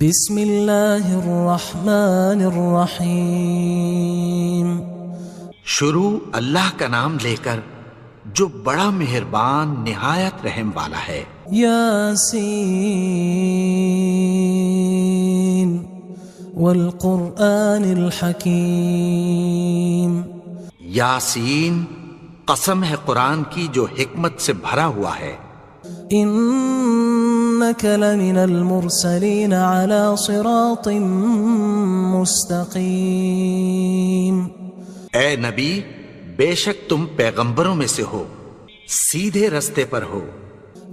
بسم اللہ الرحمن الرحیم۔ شروع اللہ کا نام لے کر جو بڑا مہربان نہایت رحم والا ہے۔ یاسین والقرآن الحکیم۔ یاسین، قسم ہے قرآن کی جو حکمت سے بھرا ہوا ہے۔ انک لمن المرسلین علی صراط مستقیم۔ اے نبی، بے شک تم پیغمبروں میں سے ہو، سیدھے رستے پر ہو۔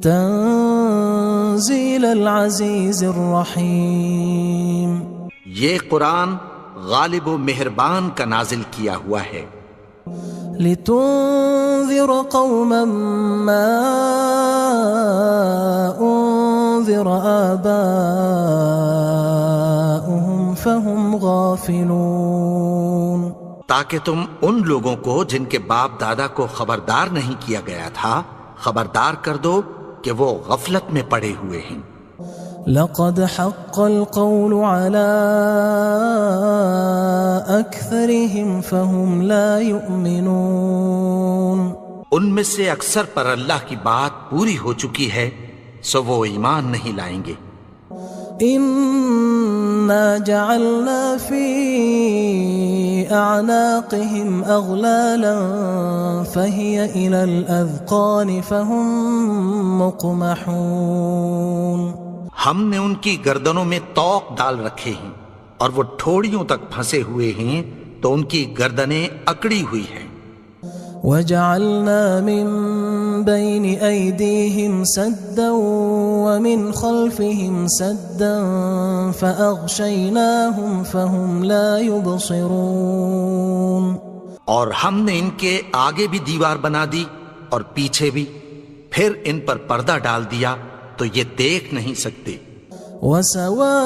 تنزیل العزیز الرحیم۔ یہ قرآن غالب و مہربان کا نازل کیا ہوا ہے۔ لتنذر قوما ما انذر آباؤهم فهم غافلون۔ تاکہ تم ان لوگوں کو جن کے باپ دادا کو خبردار نہیں کیا گیا تھا خبردار کر دو کہ وہ غفلت میں پڑے ہوئے ہیں۔ لقد حق القول على أكثرهم فهم لا يؤمنون۔ ان میں سے اکثر پر اللہ کی بات پوری ہو چکی ہے سو وہ ایمان نہیں لائیں گے۔ إنا جعلنا في أعناقهم أغلالا فهي إلى الأذقان فهم مقمحون۔ ہم نے ان کی گردنوں میں طوق ڈال رکھے ہیں اور وہ ٹھوڑیوں تک پھنسے ہوئے ہیں تو ان کی گردنیں اکڑی ہوئی ہیں۔ وجعلنا من بين أيديهم سدا ومن خلفهم سدا فأغشيناهم فهم لا يبصرون۔ اور ہم نے ان کے آگے بھی دیوار بنا دی اور پیچھے بھی، پھر ان پر پردہ ڈال دیا تو یہ دیکھ نہیں سکتے۔ وسواء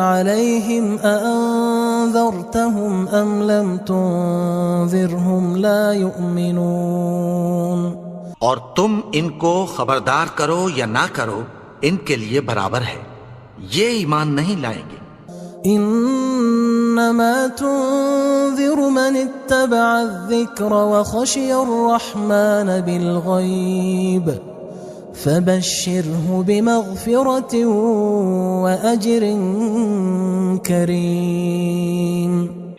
عليهم أأنذرتهم أم لم تنذرهم لا يؤمنون۔ اور تم ان کو خبردار کرو یا نہ کرو ان کے لیے برابر ہے، یہ ایمان نہیں لائیں گے۔ انما تنذر من اتبع الذکر وخشی الرحمن بالغیب فبشره بمغفرة وأجر کریم۔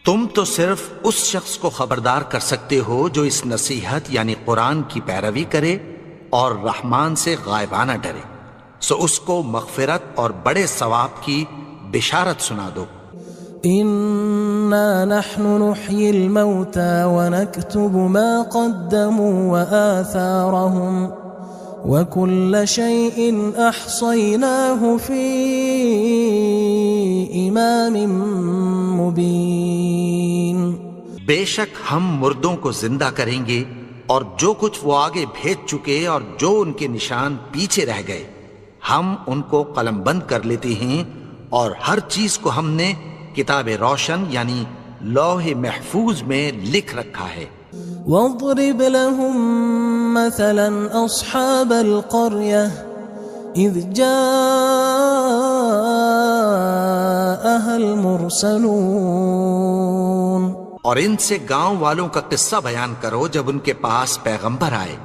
تم تو صرف اس شخص کو خبردار کر سکتے ہو جو اس نصیحت یعنی قرآن کی پیروی کرے اور رحمان سے غائبانہ ڈرے، سو اس کو مغفرت اور بڑے ثواب کی بشارت سنا دو۔ انا نحن نحيي الموتى ونكتب ما قدموا وآثارهم وكل شيء احصيناه في امام مبين۔ بے شک ہم مردوں کو زندہ کریں گے اور جو کچھ وہ آگے بھیج چکے اور جو ان کے نشان پیچھے رہ گئے ہم ان کو قلم بند کر لیتے ہیں، اور ہر چیز کو ہم نے کتاب روشن یعنی لوح محفوظ میں لکھ رکھا ہے۔ واضرب لهم مثلا اصحاب القرية اذ جاءها المرسلون۔ اور ان سے گاؤں والوں کا قصہ بیان کرو جب ان کے پاس پیغمبر آئے۔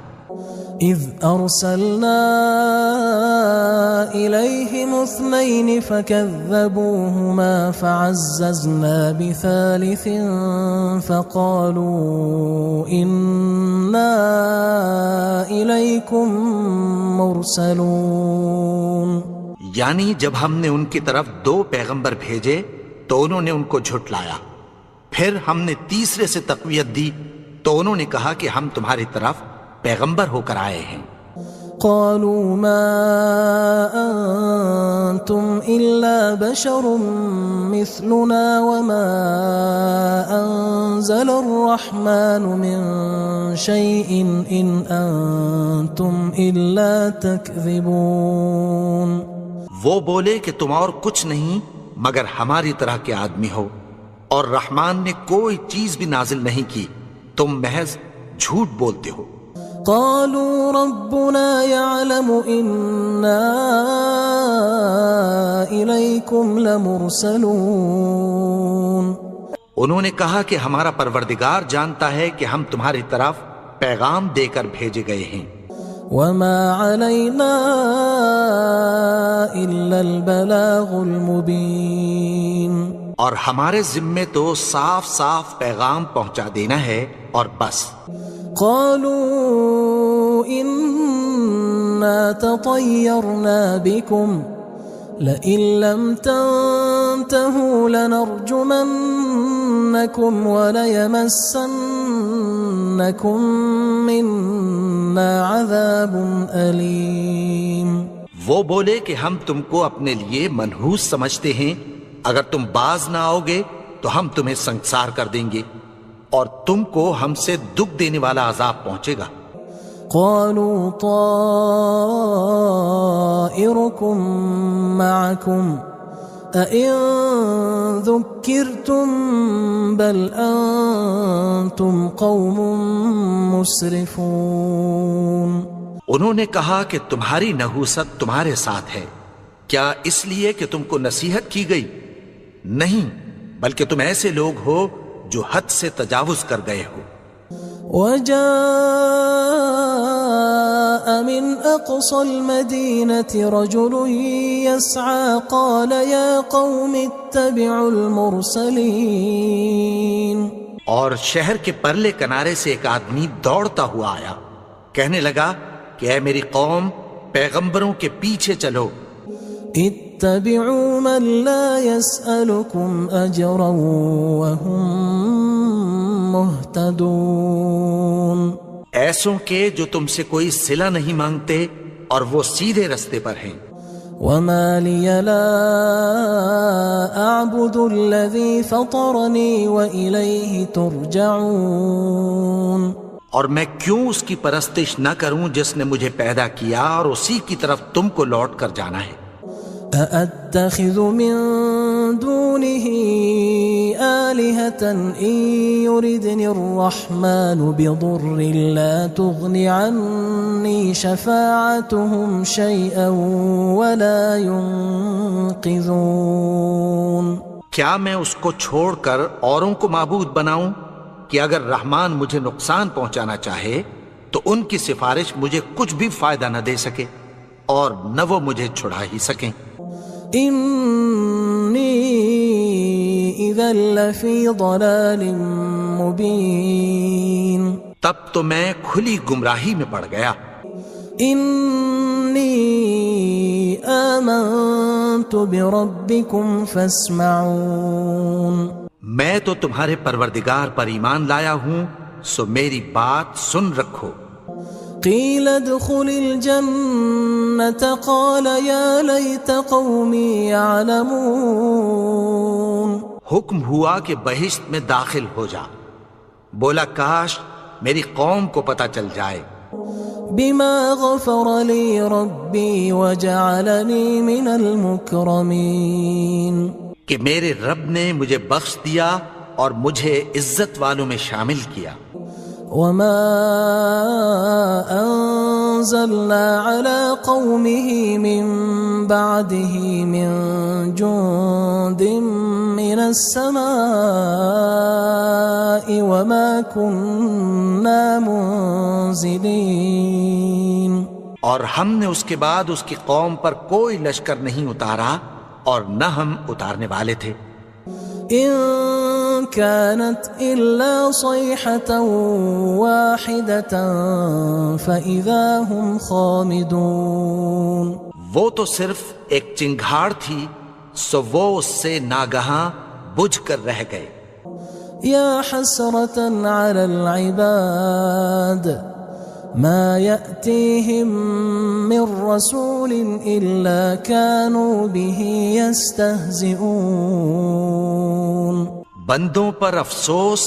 اذ ارسلنا الیہم اثنین فکذبوہما فعززنا بثالث فقالوا انا الیکم مرسلون۔ یعنی جب ہم نے ان کی طرف 2 پیغمبر بھیجے تو انہوں نے ان کو جھٹلایا، پھر ہم نے تیسرے سے تقویت دی تو انہوں نے کہا کہ ہم تمہاری طرف پیغمبر ہو کر آئے ہیں۔ قالوا ما انتم الا بشر مثلنا وما انزل الرحمن من شيء ان انتم الا تكذبون۔ وہ بولے کہ تم اور کچھ نہیں مگر ہماری طرح کے آدمی ہو، اور رحمان نے کوئی چیز بھی نازل نہیں کی، تم محض جھوٹ بولتے ہو۔ قالوا ربنا يعلم إنا إليكم لمرسلون. انہوں نے کہا کہ ہمارا پروردگار جانتا ہے کہ ہم تمہاری طرف پیغام دے کر بھیجے گئے ہیں. وما علينا إلا البلاغ المبين. اور ہمارے ذمے تو صاف صاف پیغام پہنچا دینا ہے اور بس. قالوا إنا تطيرنا بكم لئن لم تنتهوا لنرجمنكم وليمسنكم منا عذاب أليم. وہ بولے کہ ہم تم کو اپنے لیے منحوس سمجھتے ہیں، اگر تم باز نہ آؤ گے تو ہم تمہیں سنسار کر دیں گے اور تم کو ہم سے دکھ دینے والا عذاب پہنچے گا. قالوا طائركم معكم أئن ذكرتم بل أنتم قوم مسرفون. انہوں نے کہا کہ تمہاری نحوست تمہارے ساتھ ہے، کیا اس لیے کہ تم کو نصیحت کی گئی؟ نہیں، بلکہ تم ایسے لوگ ہو جو حد سے تجاوز کر گئے ہو. وجاء من أقصى المدينة رجل يسعى قال يا قوم اتبعوا المرسلين. اور شہر کے پرلے کنارے سے ایک آدمی دوڑتا ہوا آیا، کہنے لگا کہ اے میری قوم، پیغمبروں کے پیچھے چلو. اتبعوا من لا يسألكم أجرا وهم مهتدون. ایسوں کے جو تم سے کوئی صلہ نہیں مانگتے اور وہ سیدھے رستے پر ہیں. وما لي لا أعبد الذي فطرني وإليه ترجعون. اور میں کیوں اس کی پرستش نہ کروں جس نے مجھے پیدا کیا اور اسی کی طرف تم کو لوٹ کر جانا ہے. أأتخذ من دونه آلهة إن يردني الرحمن بضر لا تغن عني شفاعتهم شيئا ولا ينقذون. کیا میں اس کو چھوڑ کر اوروں کو معبود بناؤں کہ اگر رحمان مجھے نقصان پہنچانا چاہے تو ان کی سفارش مجھے کچھ بھی فائدہ نہ دے سکے اور نہ وہ مجھے چھڑا ہی سکیں. إني إذا لفي ضلال مبين. تب تو میں کھلی گمراہی میں پڑ گیا. إني آمنت بربكم فاسمعون. میں تو تمہارے پروردگار پر ایمان لایا ہوں، سو میری بات سن رکھو. قيل ادخل الجنة قال يا ليت قومي يعلمون. حکم ہوا کہ بہشت میں داخل ہو جا. بولا کاش میری قوم کو پتہ چل جائے. بما غفر لي ربي وجعلني من المكرمين. کہ میرے رب نے مجھے بخش دیا اور مجھے عزت والوں میں شامل کیا. وما أنزلنا على قومه من بعده من جند من السماء وما كنا منزلين. اور ہم نے اس کے بعد اس کی قوم پر کوئی لشکر نہیں اتارا اور نہ ہم اتارنے والے تھے. إن كانت إلا صيحة واحدة فإذا هم خامدون. وہ تو صرف ایک چنگھاڑ تھی، سو وہ اس سے ناگہاں بجھ کر رہ گئے. يا حسرة على العباد ما يأتيهم من رسول إلا كانوا به يستهزئون. بندوں پر افسوس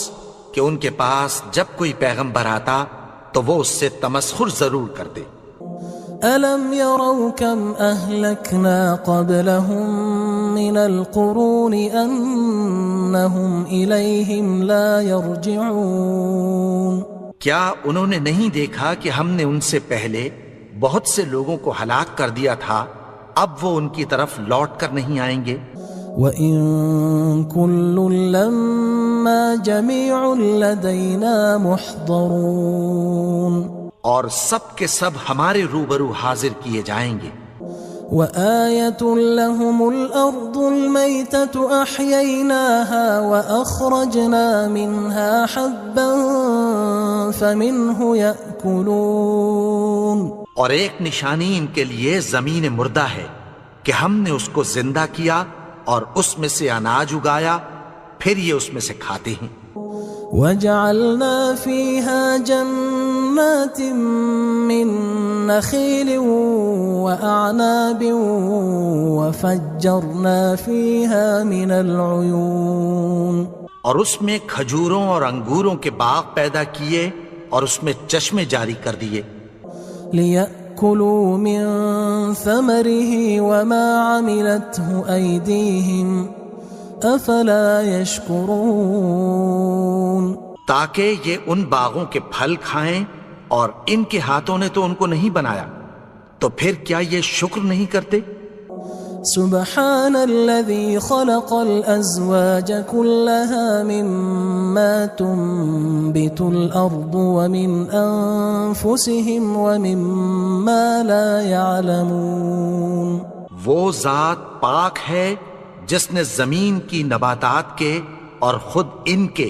کہ ان کے پاس جب کوئی پیغمبر آتا تو وہ اس سے تمسخر ضرور کرتے. ألم يروا كم أهلكنا قبلهم من القرون أنهم إليهم لا يرجعون. کیا انہوں نے نہیں دیکھا کہ ہم نے ان سے پہلے بہت سے لوگوں کو ہلاک کر دیا تھا، اب وہ ان کی طرف لوٹ کر نہیں آئیں گے؟ وَإِن كُلٌّ لَمَّا جَمِيعٌ لَدَيْنَا مُحْضَرُونَ، اور سب کے سب ہمارے روبرو حاضر کیے جائیں گے۔ وَآيَةٌ لَهُمُ الْأَرْضُ الْمَيْتَةُ أَحْيَيْنَاهَا وَأَخْرَجْنَا مِنْهَا حَبًّا فَمِنْهُ يَأْكُلُونَ، اور ایک نشانی ان کے لیے زمین مردہ ہے کہ ہم نے اس کو زندہ کیا اور اس میں سے اناج اگایا، پھر یہ اس میں سے کھاتے ہیں۔ وَجَعَلْنَا فِيهَا جَنَّاتٍ مِّن نَخِيلٍ وَأَعْنَابٍ وَفَجَّرْنَا فِيهَا مِنَ الْعُيُونِ، اور اس میں کھجوروں اور انگوروں کے باغ پیدا کیے اور اس میں چشمے جاری کر دیے، لِيَأْكُلُوا مِن ثَمَرِهِ وَمَا عَمِلَتْهُ أَيْدِيهِمْ أَفَلَا يَشْكُرُونَ، تاکہ یہ ان باغوں کے پھل کھائیں، اور ان کے ہاتھوں نے تو ان کو نہیں بنایا، تو پھر کیا یہ شکر نہیں کرتے؟ سبحان الذي خلق الأزواج كلها مما تنبت الأرض ومن أنفسهم ومما لا يعلمون، وہ ذات پاک ہے جس نے زمین کی نباتات کے اور خود ان کے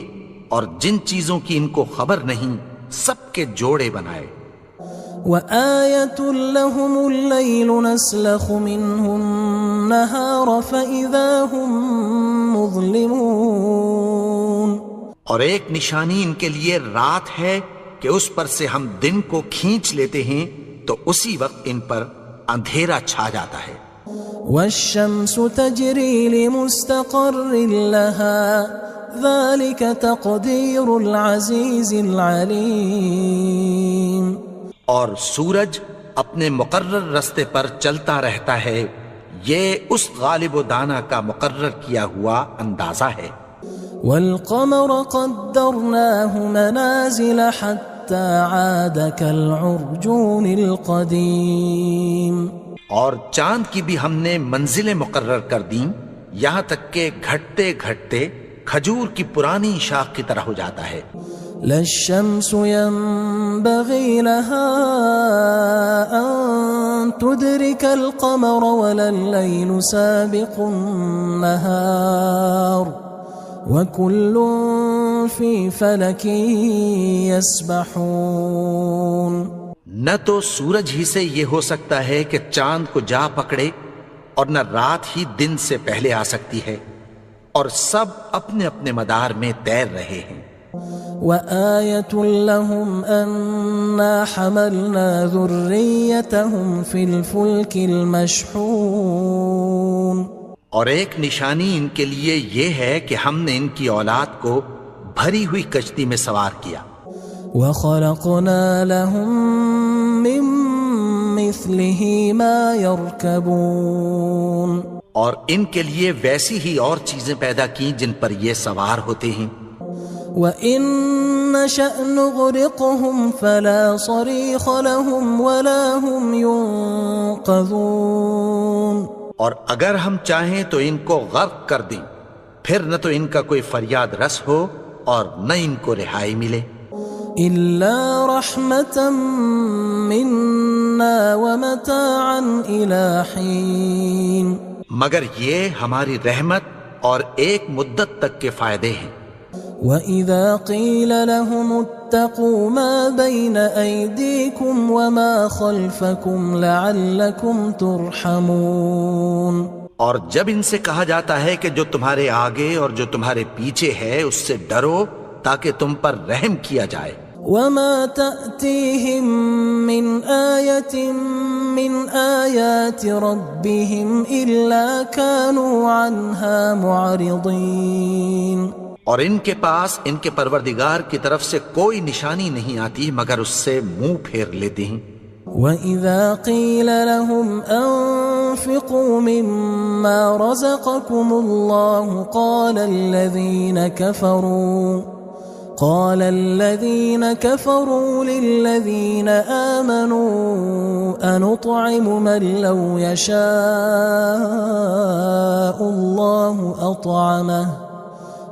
اور جن چیزوں کی ان کو خبر نہیں سب کے جوڑے بنائے۔ وآية لهم الليل نسلخ منه النهار فإذا هم مظلمون، اور ایک نشانی ان کے لیے رات ہے کہ اس پر سے ہم دن کو کھینچ لیتے ہیں تو اسی وقت ان پر اندھیرا چھا جاتا ہے۔ والشمس تجري لمستقر لها ذلك تقدير العزيز العليم، اور سورج اپنے مقرر رستے پر چلتا رہتا ہے، یہ اس غالب و دانا کا مقرر کیا ہوا اندازہ ہے۔ والقمر قدرناه منازل حتى عاد كالعرجون القديم، اور چاند کی بھی ہم نے منزلیں مقرر کر دیں، یہاں تک کہ گھٹتے گھٹتے کھجور کی پرانی شاخ کی طرح ہو جاتا ہے۔ لا الشمس ينبغي لها أن تدرك القمر ولا الليل سابق النهار وكل في فلك يسبحون، نہ تو سورج ہی سے یہ ہو سکتا ہے کہ چاند کو جا پکڑے، اور نہ رات ہی دن سے پہلے آ سکتی ہے، اور سب اپنے اپنے مدار میں تیر رہے ہیں۔ وآية لهم أنا حملنا ذريتهم في الفلك المشحون، اور ایک نشانی ان کے لیے یہ ہے کہ ہم نے ان کی اولاد کو بھری ہوئی کشتی میں سوار کیا۔ وخلقنا لهم من مثله ما يركبون، اور ان کے لیے ویسی ہی اور چیزیں پیدا کی جن پر یہ سوار ہوتے ہیں۔ وَإِن نَّشَأْ نُغْرِقْهُمْ فَلَا صَرِيخَ لَهُمْ وَلَا هُمْ يُنقَذُونَ، اور اگر ہم چاہیں تو ان کو غرق کر دیں، پھر نہ تو ان کا کوئی فریاد رس ہو اور نہ ان کو رہائی ملے۔ إِلَّا رَحْمَةً مِنَّا وَمَتَاعًا إِلَى حِينٍ، مگر یہ ہماری رحمت اور ایک مدت تک کے فائدے ہیں۔ وَإِذَا قِيلَ لَهُمُ اتَّقُوا مَا بَيْنَ أَيْدِيكُمْ وَمَا خَلْفَكُمْ لَعَلَّكُمْ تُرْحَمُونَ، اور جب ان سے کہا جاتا ہے کہ جو تمہارے آگے اور جو تمہارے پیچھے ہے اس سے ڈرو تاکہ تم پر رحم کیا جائے۔ وَمَا تَأْتِيهِم مِّنْ آيَةٍ مِّنْ آيَاتِ رَبِّهِمْ إِلَّا كَانُوا عَنْهَا مُعْرِضِينَ، اور ان کے پاس ان کے پروردگار کی طرف سے کوئی نشانی نہیں آتی مگر اس سے منہ پھیر لیتے ہیں۔ وَإِذَا قِيلَ لَهُمْ أَنفِقُوا مِمَّا رَزَقَكُمُ اللَّهُ قال الذين كفروا للذين آمنوا أنطعم من لو يشاء الله أطعمه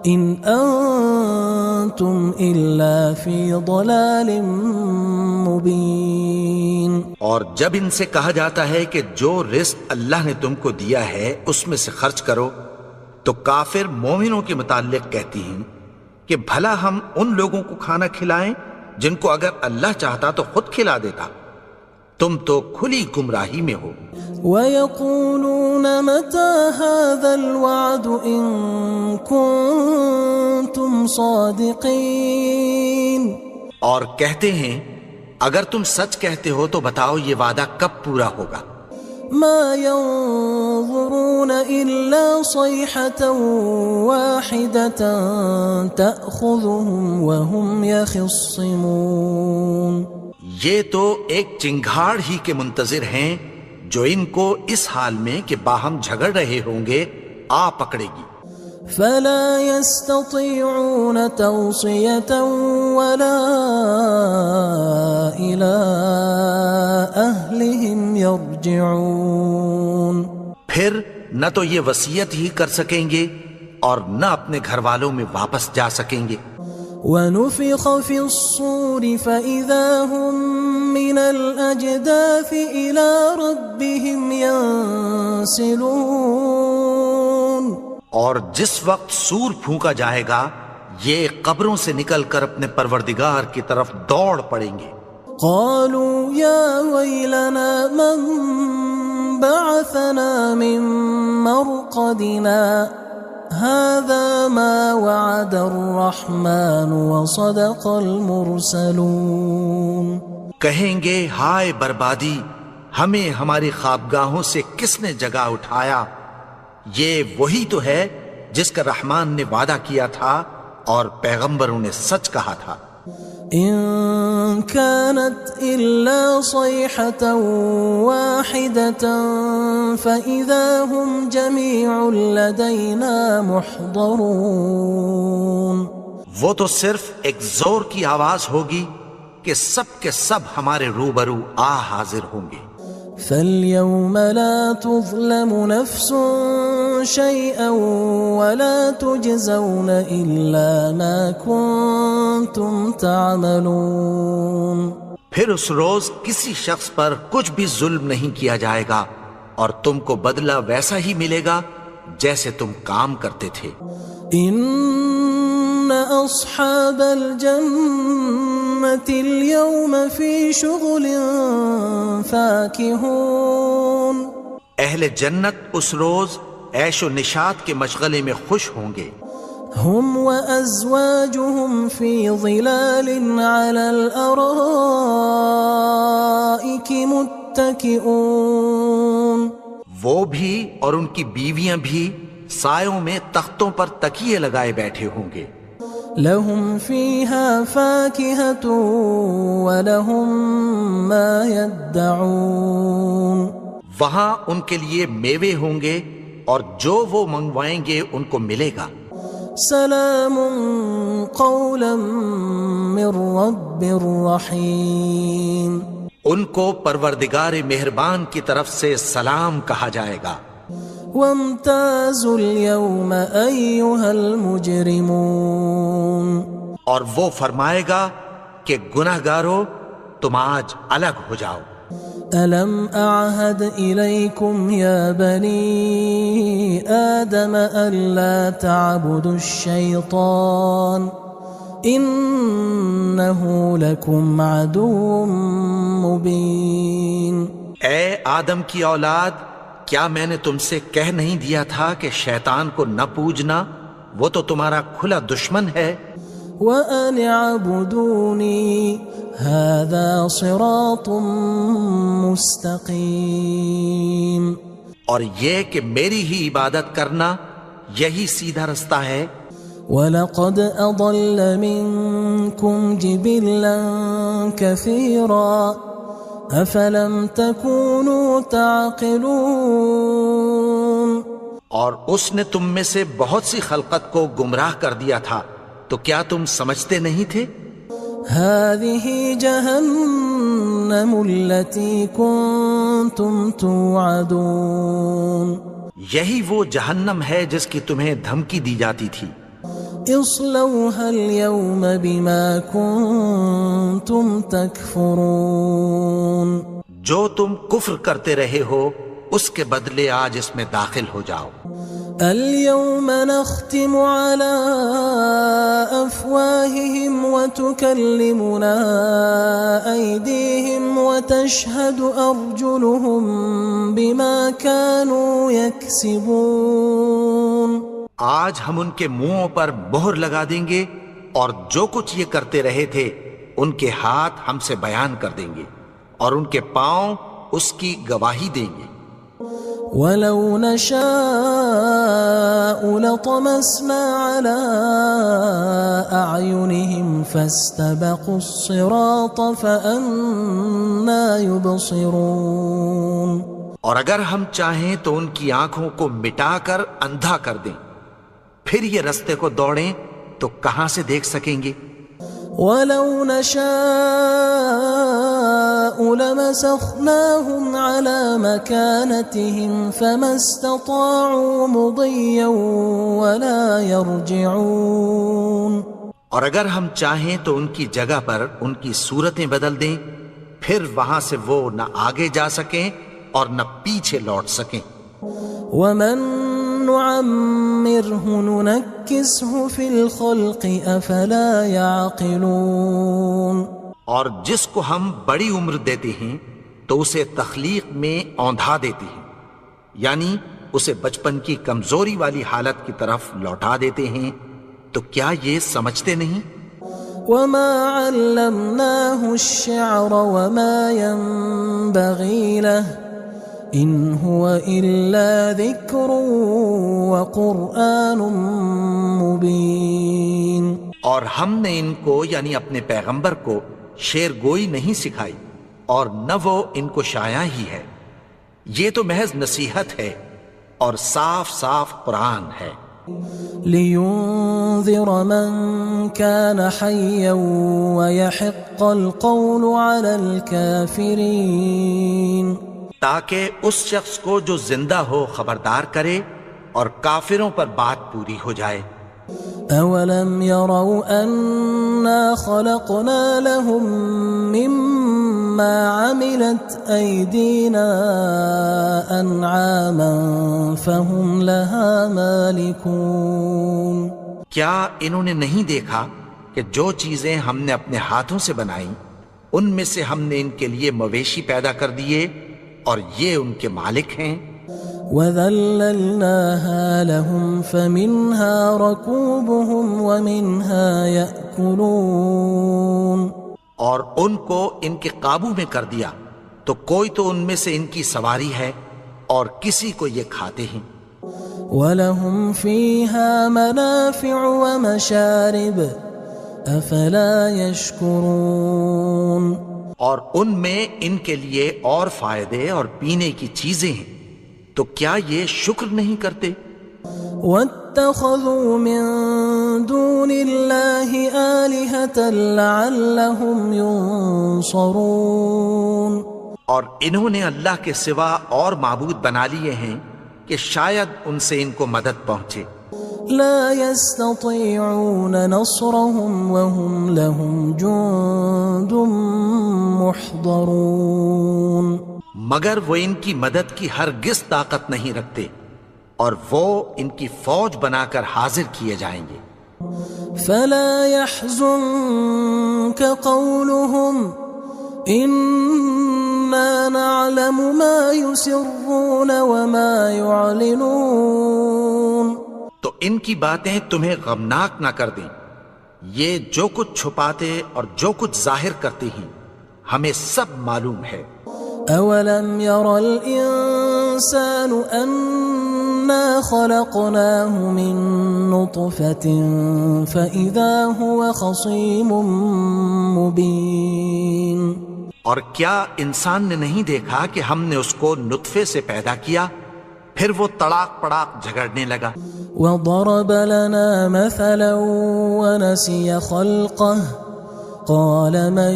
إن أنتم إلا في ضلال مبين. اور جب ان سے کہا جاتا ہے کہ جو رزق اللہ نے تم کو دیا ہے اس میں سے خرچ کرو، تو کافر مومنوں کے متعلق کہتی ہیں کہ بھلا ہم ان لوگوں کو کھانا کھلائیں جن کو اگر اللہ چاہتا تو خود کھلا دیتا، تم تو کھلی گمراہی میں ہو. وَيَقُولُونَ مَتَى هَذَا الْوَعْدُ إِن كُنتُمْ صَادِقِينَ. اور کہتے ہیں اگر تم سچ کہتے ہو تو بتاؤ یہ وعدہ کب پورا ہوگا. ما ينظرون إلا صيحة واحدة تأخذهم وهم يخصمون. یہ تو ایک چنگھاڑ ہی کے منتظر ہیں جو ان کو اس حال میں کہ باہم جھگڑ رہے ہوں گے آ پکڑے گی. فلا يستطيعون توصية ولا إلى أهلهم يرجعون. پھر نہ تو یہ وصیت ہی کر سکیں گے اور نہ اپنے گھر والوں میں واپس جا سکیں گے. ونفخ في الصور فإذا هم من الأجداث إلى ربهم ينسلون. اور جس وقت سور پھونکا جائے گا یہ قبروں سے نکل کر اپنے پروردگار کی طرف دوڑ پڑیں گے. قالوا يا ويلنا من بعثنا من مرقدنا هذا ما وعد الرحمن وصدق المرسلون. کہیں گے ہائے بربادی، ہمیں ہماری خوابگاہوں سے کس نے جگا اٹھایا؟ یہ وہی تو ہے جس کا رحمان نے وعدہ کیا تھا اور پیغمبروں نے سچ کہا تھا. إن كانت إلا صيحة واحدة فإذا هم جميع لدينا محضرون. وہ تو صرف ایک زور کی آواز ہوگی کہ سب کے سب ہمارے روبرو آ حاضر ہوں گے. فاليوم لا تظلم نفس شيئا ولا تجزون إلا ما كنتم تعملون. پھر اس روز کسی شخص پر کچھ بھی ظلم نہیں کیا جائے گا اور تم کو بدلہ ویسا ہی ملے گا جیسے تم کام کرتے تھے. إن أصحاب الجنة اليوم في شغل فاكهون. اہل جنت اس روز عیش و نشاط کے مشغلے میں خوش ہوں گے. هم وأزواجهم في ظلال على الأرائك متكئون. وہ بھی اور ان کی بیویاں بھی سایوں میں تختوں پر تکیے لگائے بیٹھے ہوں گے. لهم فيها فاكهة ولهم ما يدعون. وہاں ان کے لیے میوے ہوں گے اور جو وہ منگوائیں گے ان کو ملے گا. سلام قولا من رب رحیم. ان کو پروردگار مہربان کی طرف سے سلام کہا جائے گا. وامتازوا اليوم أيها المجرمون. اور وہ فرمائے گا کہ گناہگارو تم آج الگ ہو جاؤ. ألم أعهد إليكم يا بني آدم ألا تعبدوا الشيطان إنه لكم عدو مبين. اے آدم کی اولاد، کیا میں نے تم سے کہہ نہیں دیا تھا کہ شیطان کو نہ پوجنا، وہ تو تمہارا کھلا دشمن ہے. وَأَنِ اعْبُدُونِي هَذَا صِرَاطٌ مُسْتَقِيمٌ. اور یہ کہ میری ہی عبادت کرنا یہی سیدھا رستہ ہے. وَلَقَدْ أَضَلَّ مِنْكُمْ جِبِلًّا كَثِيرًا أَفَلَمْ تَكُونُوا تَعْقِلُونَ. اور اس نے تم میں سے بہت سی خلقت کو گمراہ کر دیا تھا، تو کیا تم سمجھتے نہیں تھے؟ هذه جهنم التي كنتم توعدون یہی وہ جہنم ہے جس کی تمہیں دھمکی دی جاتی تھی۔ اصلوها اليوم بما كنتم تكفرون جو تم کفر کرتے رہے ہو اس کے بدلے آج اس میں داخل ہو جاؤ۔ اليوم نختم على أفواههم وتكلمنا أيديهم وتشهد أرجلهم بما كانوا يكسبون آج ہم ان کے منہوں پر مہر لگا دیں گے اور جو کچھ یہ کرتے رہے تھے ان کے ہاتھ ہم سے بیان کر دیں گے اور ان کے پاؤں اس کی گواہی دیں گے۔ وَلَوْ نَشَاءُ لَطَمَسْنَا عَلَىٰ أَعْيُنِهِمْ فَاسْتَبَقُوا الصِّرَاطَ فَأَنَّىٰ يُبْصِرُونَ اور اگر ہم چاہیں تو ان کی آنکھوں کو مٹا کر اندھا کر دیں، پھر یہ رستے کو دوڑیں تو کہاں سے دیکھ سکیں گے؟ وَلَوْ نَشَاءُ لَمَسَخْنَاهُمْ عَلَىٰ مَكَانَتِهِمْ فَمَا اسْتَطَاعُوا مُضِيًّا وَلَا يَرْجِعُونَ اور اگر ہم چاہیں تو ان کی جگہ پر ان کی صورتیں بدل دیں، پھر وہاں سے وہ نہ آگے جا سکیں اور نہ پیچھے لوٹ سکیں۔ وَمَن نُعَمِّرْهُ نُنَكِّسْهُ فِي الْخَلْقِ أَفَلَا يَعْقِلُونَ اور جس کو ہم بڑی عمر دیتے ہیں تو اسے تخلیق میں اوندھا دیتے ہیں، یعنی اسے بچپن کی کمزوری والی حالت کی طرف لوٹا دیتے ہیں، تو کیا یہ سمجھتے نہیں؟ وَمَا عَلَّمْنَاهُ الشِّعْرَ وَمَا يَنبَغِي لَهُ إِنْ هُوَ إِلَّا ذِكْرٌ وَقُرْآنٌ مُبِينٌ اور ہم نے ان کو یعنی اپنے پیغمبر کو شعر گوئی نہیں سکھائی اور نہ وہ ان کو شایع ہی ہے، یہ تو محض نصیحت ہے اور صاف صاف قرآن ہے۔ لِيُنذِرَ مَن كَانَ حَيًّا وَيَحِقَّ الْقَوْلُ عَلَى الْكَافِرِينَ تاکہ اس شخص کو جو زندہ ہو خبردار کرے اور کافروں پر بات پوری ہو جائے۔ أَوَلَمْ يَرَوْا أَنَّا خَلَقْنَا لَهُم مِّمَّا عَمِلَتْ أَيْدِينَا أَنْعَامًا فَهُمْ لَهَا مَالِكُونَ کیا انہوں نے نہیں دیکھا کہ جو چیزیں ہم نے اپنے ہاتھوں سے بنائیں ان میں سے ہم نے ان کے لیے مویشی پیدا کر دیے اور یہ ان کے مالک ہیں۔ وَذَلَّلْنَاهَا لَهُمْ فَمِنْهَا رَكُوبُهُمْ وَمِنْهَا يَأْكُلُونَ اور ان کو ان کے قابو میں کر دیا تو کوئی تو ان میں سے ان کی سواری ہے اور کسی کو یہ کھاتے ہیں۔ وَلَهُمْ فِيهَا مَنَافِعُ وَمَشَارِبُ أَفَلَا يَشْكُرُونَ اور ان میں ان کے لیے اور فائدے اور پینے کی چیزیں ہیں، تو کیا یہ شکر نہیں کرتے؟ وَاتَّخَذُوا مِن دُونِ اللَّهِ آلِهَةً لَعَلَّهُمْ يُنصَرُونَ اور انہوں نے اللہ کے سوا اور معبود بنا لیے ہیں کہ شاید ان سے ان کو مدد پہنچے۔ لا يستطيعون نصرهم وهم لهم جند محضرون مگر وہ ان کی مدد کی ہرگز طاقت نہیں رکھتے اور وہ ان کی فوج بنا کر حاضر کیے جائیں گے۔ فلا يحزنك قولهم إنا نعلم ما يسرون وما يعلنون تو ان کی باتیں تمہیں غمناک نہ کر دیں، یہ جو کچھ چھپاتے اور جو کچھ ظاہر کرتے ہیں ہمیں سب معلوم ہے۔ أولم ير الإنسان أنا خلقناه من نطفة فإذا هو خصيم مبين اور کیا انسان نے نہیں دیکھا کہ ہم نے اس کو نطفے سے پیدا کیا پھر وہ تڑاک پڑاک جھگڑنے لگا. وضرب لنا مثلا ونسي خلقه قال من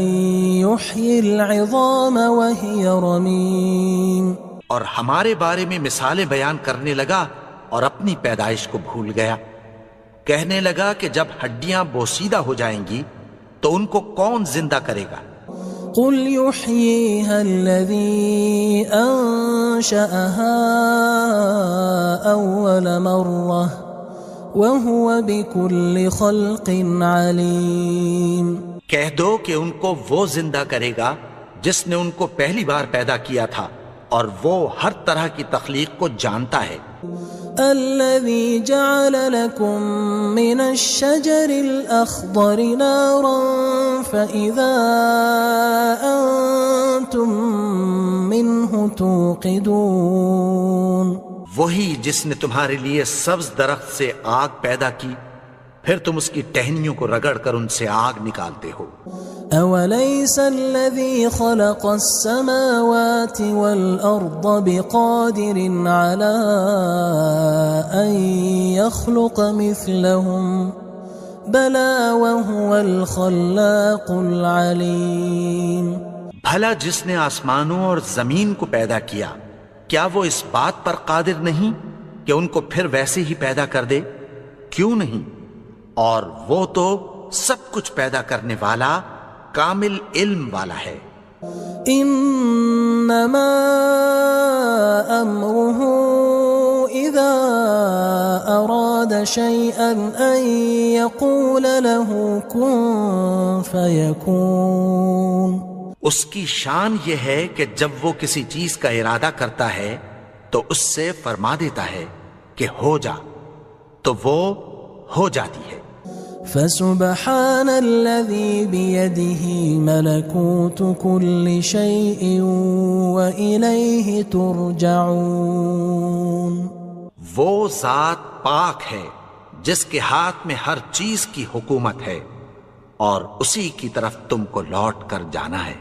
يحيي العظام وهي رميم. اور ہمارے بارے میں مثالیں بیان کرنے لگا اور اپنی پیدائش کو بھول گیا. کہنے لگا کہ جب ہڈیاں بوسیدہ ہو جائیں گی تو ان کو کون زندہ کرے گا؟ قل يحييها الذي أنشأها أول مرة وهو بكل خلق عليم. کہہ دو کہ ان کو وہ زندہ کرے گا جس نے ان کو پہلی بار پیدا کیا تھا اور وہ ہر طرح کی تخلیق کو جانتا ہے. الذي جعل لكم من الشجر الأخضر نارا فإذا أنتم منه توقدون. وہی جس نے تمہارے لیے سبز درخت سے آگ پیدا کی پھر تم اس کی ٹہنیوں کو رگڑ کر ان سے آگ نکالتے ہو. أوليس الذي خلق السماوات والأرض بقادر على أن يخلق مثلهم بلى وهو الخلاق العليم. بھلا جس نے آسمانوں اور زمین کو پیدا کیا کیا وہ اس بات پر قادر نہیں کہ ان کو پھر ویسے ہی پیدا کر دے؟ کیوں نہیں؟ اور وہ تو سب کچھ پیدا کرنے والا کامل علم والا ہے. انما امره اذا اراد شيئا ان يقول له كن فيكون. اس کی شان یہ ہے کہ جب وہ کسی چیز کا ارادہ کرتا ہے تو اس سے فرما دیتا ہے کہ ہو جا تو وہ ہو جاتی ہے. فسبحان الذي بيده ملكوت كل شيء وإليه ترجعون. وہ ذات پاک ہے جس کے ہاتھ میں ہر چیز کی حکومت ہے اور اسی کی طرف تم کو لوٹ کر جانا ہے.